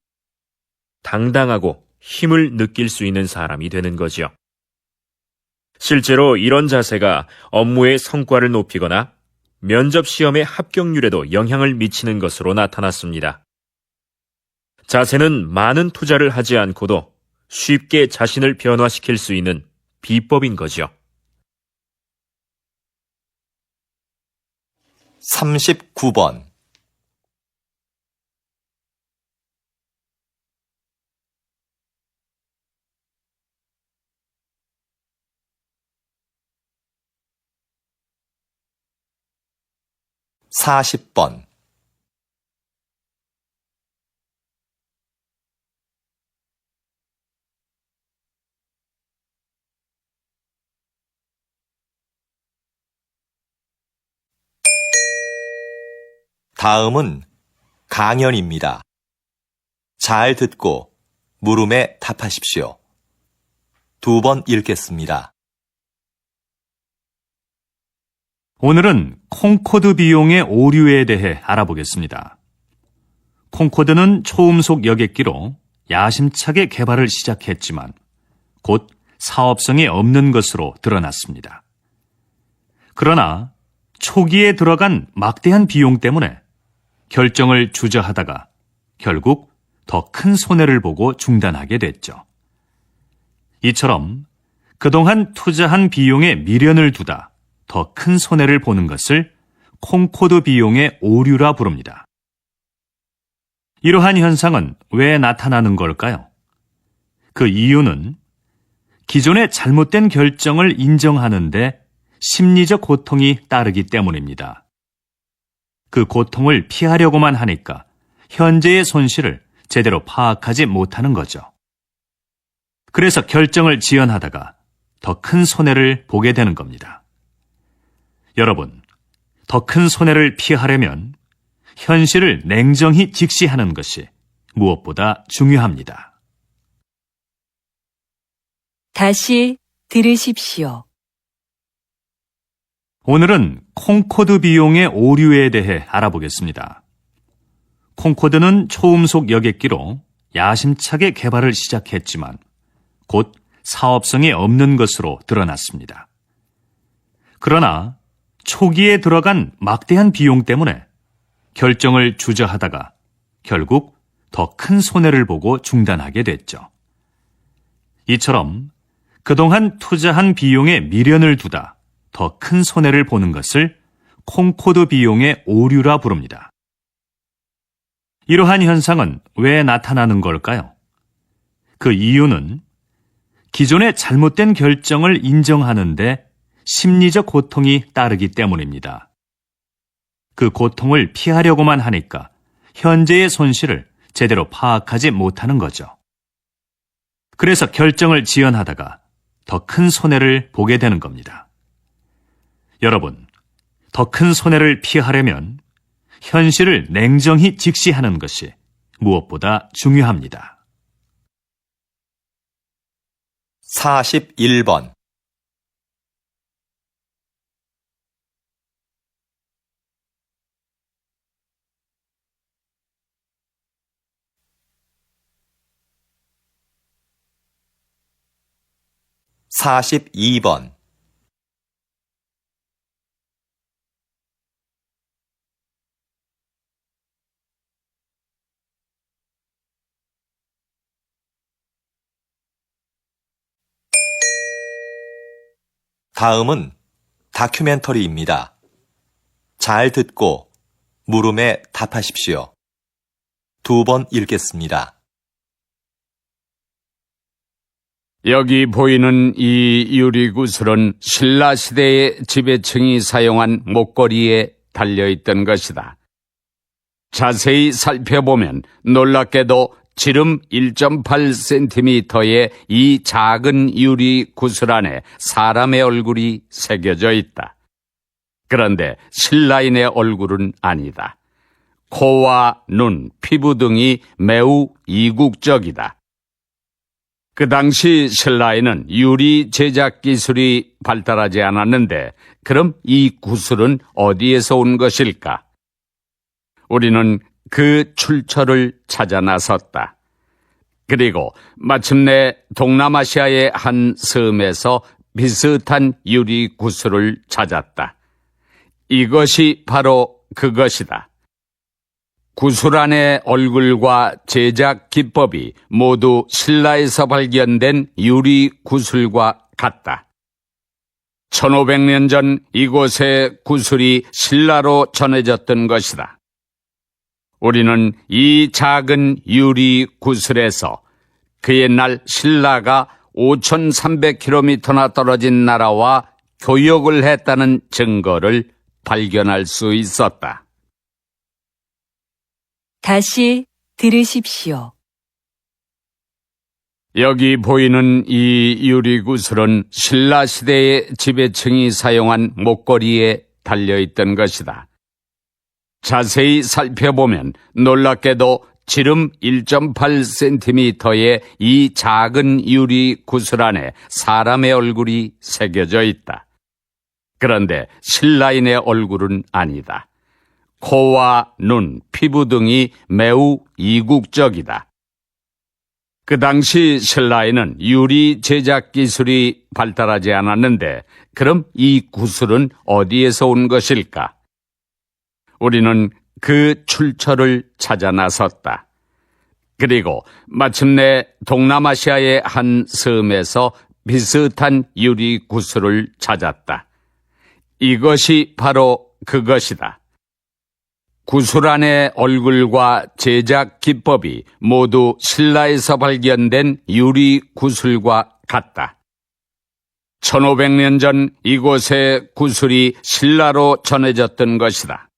당당하고 힘을 느낄 수 있는 사람이 되는 거죠. 실제로 이런 자세가 업무의 성과를 높이거나 면접 시험의 합격률에도 영향을 미치는 것으로 나타났습니다. 자세는 많은 투자를 하지 않고도 쉽게 자신을 변화시킬 수 있는 비법인 거죠. 39번. 40번. '다음은 강연입니다. 잘 듣고 물음에 답하십시오. 2번 읽겠습니다. 오늘은 콩코드 비용의 오류에 대해 알아보겠습니다. 콩코드는 초음속 여객기로 야심차게 개발을 시작했지만 곧 사업성이 없는 것으로 드러났습니다. 그러나 초기에 들어간 막대한 비용 때문에 결정을 주저하다가 결국 더 큰 손해를 보고 중단하게 됐죠. 이처럼 그동안 투자한 비용에 미련을 두다 더 큰 손해를 보는 것을 콩코드 비용의 오류라 부릅니다. 이러한 현상은 왜 나타나는 걸까요? 그 이유는 기존의 잘못된 결정을 인정하는데 심리적 고통이 따르기 때문입니다. 그 고통을 피하려고만 하니까 현재의 손실을 제대로 파악하지 못하는 거죠. 그래서 결정을 지연하다가 더 큰 손해를 보게 되는 겁니다. 여러분, 더 큰 손해를 피하려면 현실을 냉정히 직시하는 것이 무엇보다 중요합니다. 다시 들으십시오. 오늘은 콩코드 비용의 오류에 대해 알아보겠습니다. 콩코드는 초음속 여객기로 야심차게 개발을 시작했지만 곧 사업성이 없는 것으로 드러났습니다. 그러나 초기에 들어간 막대한 비용 때문에 결정을 주저하다가 결국 더 큰 손해를 보고 중단하게 됐죠. 이처럼 그동안 투자한 비용에 미련을 두다 더 큰 손해를 보는 것을 콩코드 비용의 오류라 부릅니다. 이러한 현상은 왜 나타나는 걸까요? 그 이유는 기존의 잘못된 결정을 인정하는데 심리적 고통이 따르기 때문입니다. 그 고통을 피하려고만 하니까 현재의 손실을 제대로 파악하지 못하는 거죠. 그래서 결정을 지연하다가 더 큰 손해를 보게 되는 겁니다. 여러분, 더 큰 손해를 피하려면 현실을 냉정히 직시하는 것이 무엇보다 중요합니다. 41번 42번 다음은 다큐멘터리입니다. 잘 듣고 물음에 답하십시오. 2번 읽겠습니다. 여기 보이는 이 유리구슬은 신라시대의 지배층이 사용한 목걸이에 달려있던 것이다. 자세히 살펴보면 놀랍게도 지름 1.8cm의 이 작은 유리 구슬 안에 사람의 얼굴이 새겨져 있다. 그런데 신라인의 얼굴은 아니다. 코와 눈, 피부 등이 매우 이국적이다. 그 당시 신라에는 유리 제작 기술이 발달하지 않았는데 그럼 이 구슬은 어디에서 온 것일까? 우리는 그 출처를 찾아 나섰다. 그리고 마침내 동남아시아의 한 섬에서 비슷한 유리 구슬을 찾았다. 이것이 바로 그것이다. 구슬 안의 얼굴과 제작 기법이 모두 신라에서 발견된 유리 구슬과 같다. 1500년 전 이곳의 구슬이 신라로 전해졌던 것이다. 우리는 이 작은 유리 구슬에서 그 옛날 신라가 5300km나 떨어진 나라와 교역을 했다는 증거를 발견할 수 있었다. 다시 들으십시오. 여기 보이는 이 유리구슬은 신라시대의 지배층이 사용한 목걸이에 달려있던 것이다. 자세히 살펴보면 놀랍게도 지름 1.8cm의 이 작은 유리구슬 안에 사람의 얼굴이 새겨져 있다. 그런데 신라인의 얼굴은 아니다. 코와 눈, 피부 등이 매우 이국적이다. 그 당시 신라에는 유리 제작 기술이 발달하지 않았는데 그럼 이 구슬은 어디에서 온 것일까? 우리는 그 출처를 찾아 나섰다. 그리고 마침내 동남아시아의 한 섬에서 비슷한 유리 구슬을 찾았다. 이것이 바로 그것이다. 구슬 안의 얼굴과 제작 기법이 모두 신라에서 발견된 유리 구슬과 같다. 1500년 전 이곳의 구슬이 신라로 전해졌던 것이다.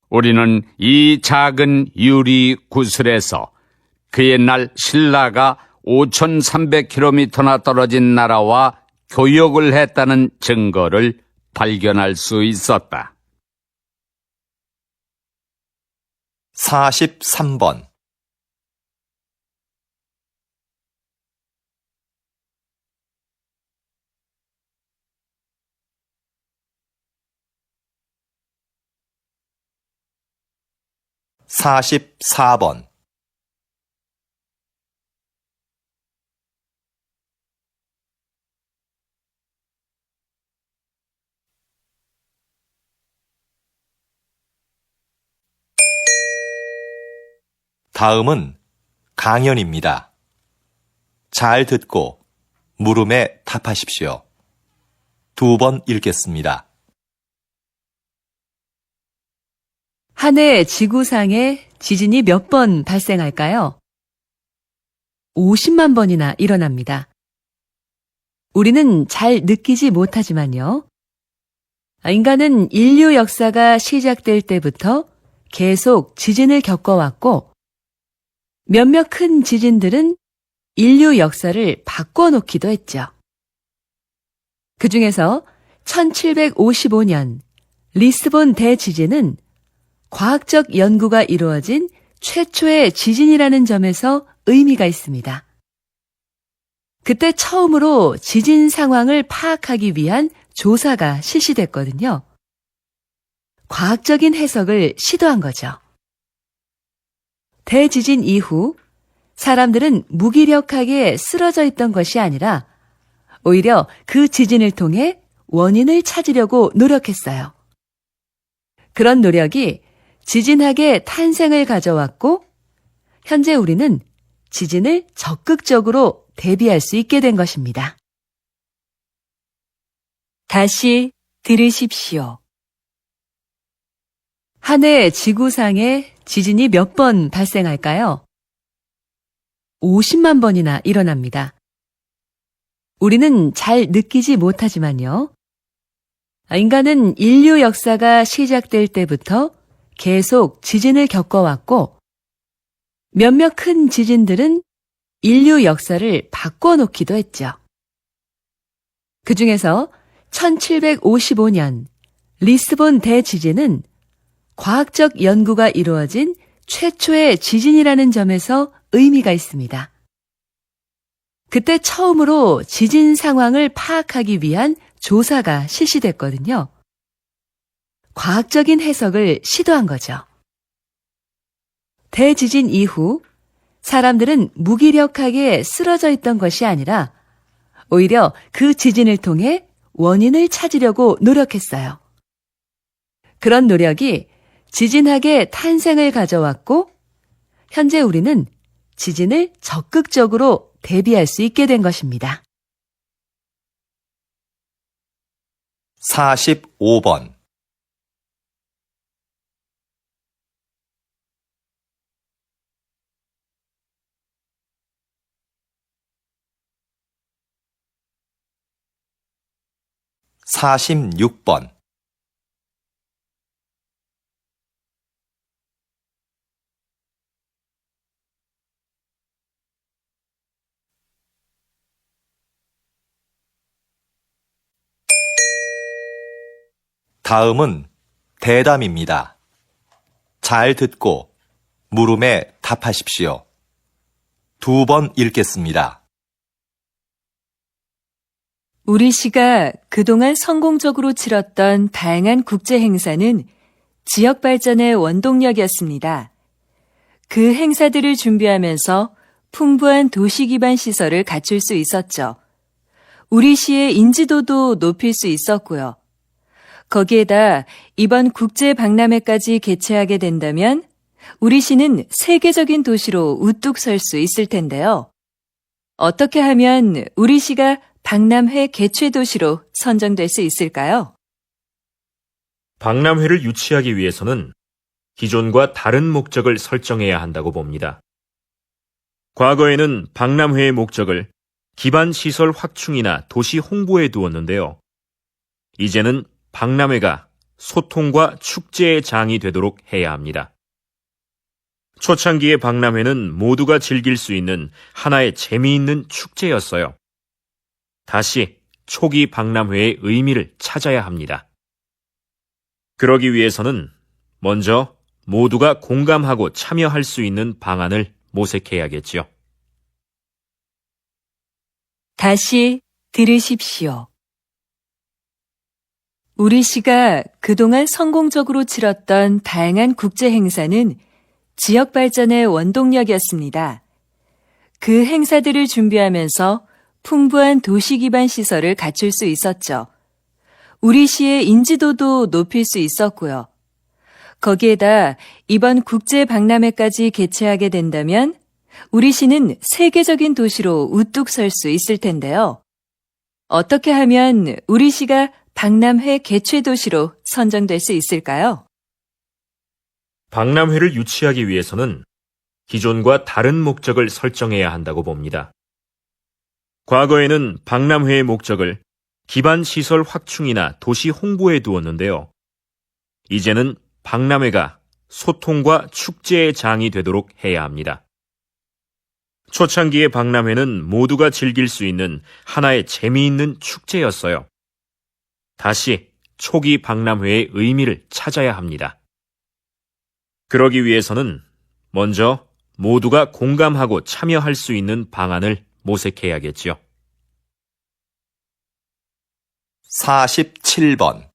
우리는 이 작은 유리 구슬에서 그 옛날 신라가 5,300km나 떨어진 나라와 교역을 했다는 증거를 발견할 수 있었다. 43번. (44번) 다음은 강연입니다. 잘 듣고 물음에 답하십시오. 2번 읽겠습니다. 한 해 지구상에 지진이 몇 번 발생할까요? 50만 번이나 일어납니다. 우리는 잘 느끼지 못하지만요. 인간은 인류 역사가 시작될 때부터 계속 지진을 겪어왔고, 몇몇 큰 지진들은 인류 역사를 바꿔놓기도 했죠. 그 중에서 1755년 리스본 대지진은 과학적 연구가 이루어진 최초의 지진이라는 점에서 의미가 있습니다. 그때 처음으로 지진 상황을 파악하기 위한 조사가 실시됐거든요. 과학적인 해석을 시도한 거죠. 대지진 이후 사람들은 무기력하게 쓰러져 있던 것이 아니라 오히려 그 지진을 통해 원인을 찾으려고 노력했어요. 그런 노력이 지진학의 탄생을 가져왔고, 현재 우리는 지진을 적극적으로 대비할 수 있게 된 것입니다. 다시 들으십시오. 한 해 지구상에 지진이 몇 번 발생할까요? 50만 번이나 일어납니다. 우리는 잘 느끼지 못하지만요. 인간은 인류 역사가 시작될 때부터 계속 지진을 겪어왔고, 몇몇 큰 지진들은 인류 역사를 바꿔놓기도 했죠. 그 중에서 1755년 리스본 대지진은 과학적 연구가 이루어진 최초의 지진이라는 점에서 의미가 있습니다. 그때 처음으로 지진 상황을 파악하기 위한 조사가 실시됐거든요. 과학적인 해석을 시도한 거죠. 대지진 이후 사람들은 무기력하게 쓰러져 있던 것이 아니라 오히려 그 지진을 통해 원인을 찾으려고 노력했어요. 그런 노력이 지진학의 탄생을 가져왔고, 현재 우리는 지진을 적극적으로 대비할 수 있게 된 것입니다. 45번. (46번) 다음은 대담입니다. 잘 듣고 물음에 답하십시오. 2번 읽겠습니다. 우리 시가 그동안 성공적으로 치렀던 다양한 국제 행사는 지역 발전의 원동력이었습니다. 그 행사들을 준비하면서 풍부한 도시 기반 시설을 갖출 수 있었죠. 우리 시의 인지도도 높일 수 있었고요. 거기에다 이번 국제 박람회까지 개최하게 된다면 우리 시는 세계적인 도시로 우뚝 설 수 있을 텐데요. 어떻게 하면 우리 시가 박람회 개최 도시로 선정될 수 있을까요? 박람회를 유치하기 위해서는 기존과 다른 목적을 설정해야 한다고 봅니다. 과거에는 박람회의 목적을 기반 시설 확충이나 도시 홍보에 두었는데요. 이제는 박람회가 소통과 축제의 장이 되도록 해야 합니다. 초창기의 박람회는 모두가 즐길 수 있는 하나의 재미있는 축제였어요. 다시 초기 박람회의 의미를 찾아야 합니다. 그러기 위해서는 먼저 모두가 공감하고 참여할 수 있는 방안을 모색해야겠지요. 다시 들으십시오. 우리 시가 그동안 성공적으로 치렀던 다양한 국제 행사는 지역 발전의 원동력이었습니다. 그 행사들을 준비하면서 풍부한 도시 기반 시설을 갖출 수 있었죠. 우리 시의 인지도도 높일 수 있었고요. 거기에다 이번 국제 박람회까지 개최하게 된다면 우리 시는 세계적인 도시로 우뚝 설 수 있을 텐데요. 어떻게 하면 우리 시가 박람회 개최 도시로 선정될 수 있을까요? 박람회를 유치하기 위해서는 기존과 다른 목적을 설정해야 한다고 봅니다. 과거에는 박람회의 목적을 기반 시설 확충이나 도시 홍보에 두었는데요. 이제는 박람회가 소통과 축제의 장이 되도록 해야 합니다. 초창기의 박람회는 모두가 즐길 수 있는 하나의 재미있는 축제였어요. 다시 초기 박람회의 의미를 찾아야 합니다. 그러기 위해서는 먼저 모두가 공감하고 참여할 수 있는 방안을 모색해야겠지요. 47번.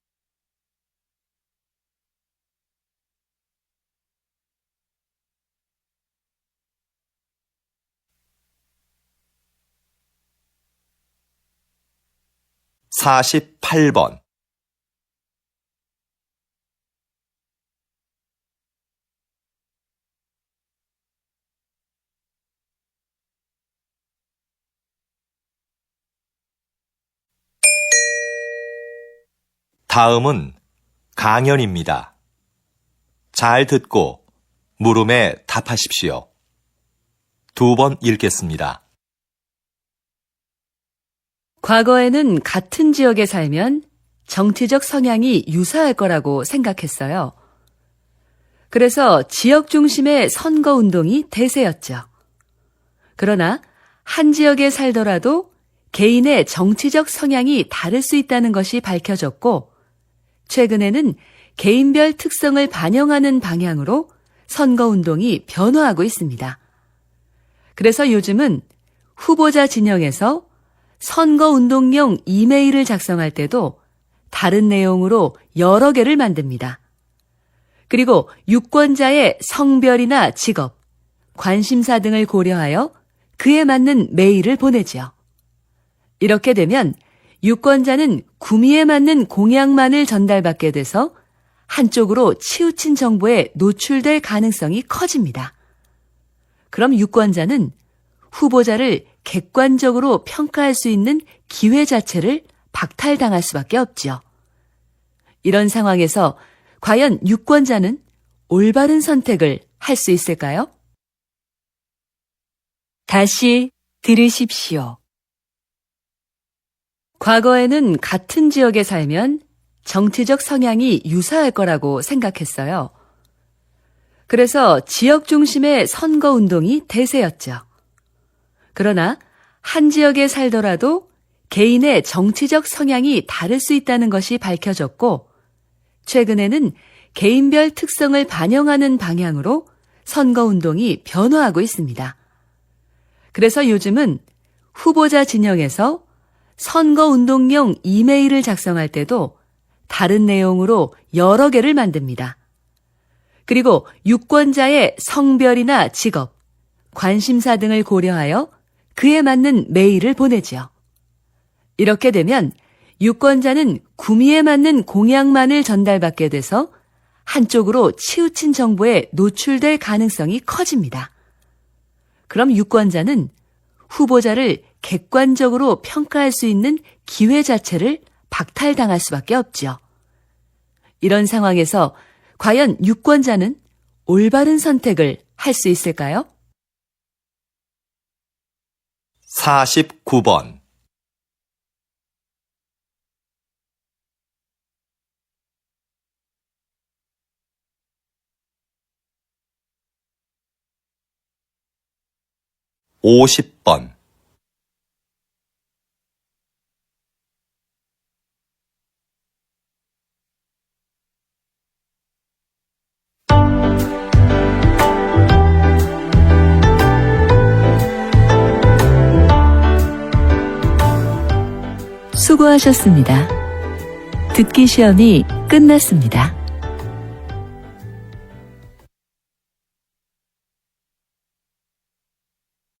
(48번) 다음은 강연입니다. 잘 듣고 물음에 답하십시오. 2번 읽겠습니다. 과거에는 같은 지역에 살면 정치적 성향이 유사할 거라고 생각했어요. 그래서 지역 중심의 선거 운동이 대세였죠. 그러나 한 지역에 살더라도 개인의 정치적 성향이 다를 수 있다는 것이 밝혀졌고, 최근에는 개인별 특성을 반영하는 방향으로 선거 운동이 변화하고 있습니다. 그래서 요즘은 후보자 진영에서 선거운동용 이메일을 작성할 때도 다른 내용으로 여러 개를 만듭니다. 그리고 유권자의 성별이나 직업, 관심사 등을 고려하여 그에 맞는 메일을 보내지요. 이렇게 되면 유권자는 구미에 맞는 공약만을 전달받게 돼서 한쪽으로 치우친 정보에 노출될 가능성이 커집니다. 그럼 유권자는 후보자를 객관적으로 평가할 수 있는 기회 자체를 박탈당할 수밖에 없죠. 이런 상황에서 과연 유권자는 올바른 선택을 할 수 있을까요? 다시 들으십시오. 과거에는 같은 지역에 살면 정치적 성향이 유사할 거라고 생각했어요. 그래서 지역 중심의 선거 운동이 대세였죠. 그러나 한 지역에 살더라도 개인의 정치적 성향이 다를 수 있다는 것이 밝혀졌고, 최근에는 개인별 특성을 반영하는 방향으로 선거 운동이 변화하고 있습니다. 그래서 요즘은 후보자 진영에서 선거 운동용 이메일을 작성할 때도 다른 내용으로 여러 개를 만듭니다. 그리고 유권자의 성별이나 직업, 관심사 등을 고려하여 그에 맞는 메일을 보내지요. 이렇게 되면 유권자는 구미에 맞는 공약만을 전달받게 돼서 한쪽으로 치우친 정보에 노출될 가능성이 커집니다. 그럼 유권자는 후보자를 객관적으로 평가할 수 있는 기회 자체를 박탈당할 수밖에 없죠. 이런 상황에서 과연 유권자는 올바른 선택을 할 수 있을까요? 49번. (50번) 수고하셨습니다. 듣기 시험이 끝났습니다.